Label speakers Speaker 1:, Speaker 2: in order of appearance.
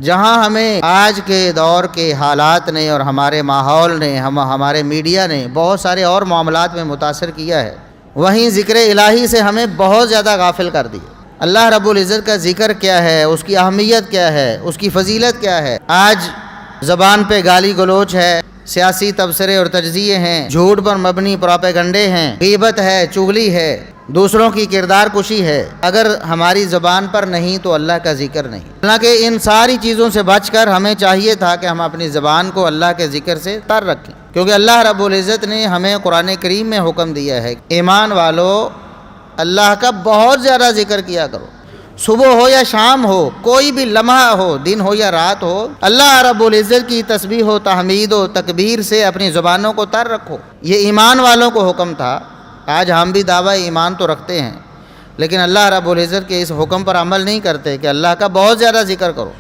Speaker 1: जहाँ हमें आज के दौर के हालात ने और हमारे माहौल ने हमारे मीडिया ने बहुत सारे और मामलात में मुतासर किया है, वहीं ज़िक्र इलाही से हमें बहुत ज़्यादा गाफिल कर दिया। अल्लाह रब्बुल इज़्ज़त का ज़िक्र क्या है, उसकी अहमियत क्या है, उसकी फजीलत क्या है। आज ज़बान पे गाली गलोच है, सियासी तबसरे और तज्ज़िये हैं, झूठ पर मबनी प्रोपेगंडे हैं, गीबत है, चुगली है, दूसरों की किरदार कुशी है। अगर हमारी ज़बान पर नहीं तो अल्लाह का ज़िक्र नहीं। हालांकि इन सारी चीज़ों से बचकर हमें चाहिए था कि हम अपनी ज़बान को अल्लाह के ज़िक्र से तर रखें, क्योंकि अल्लाह रब्बुल इज़्ज़त ने हमें कुरान करीम में हुक्म दिया है, ईमान वालों अल्लाह का बहुत ज़्यादा ज़िक्र किया करो। सुबह हो या शाम हो, कोई भी लम्हा हो, दिन हो या रात हो, अल्लाह रब्बुल इज़्ज़त की तस्बीह हो, तहमीद हो, तकबीर से अपनी ज़ुबानों को तर रखो। ये ईमान वालों को हुक्म था। आज हम भी दावा ईमान तो रखते हैं, लेकिन अल्लाह रब्बुल इज़्ज़त के इस हुक्म पर अमल नहीं करते कि अल्लाह का बहुत ज़्यादा ज़िक्र करो।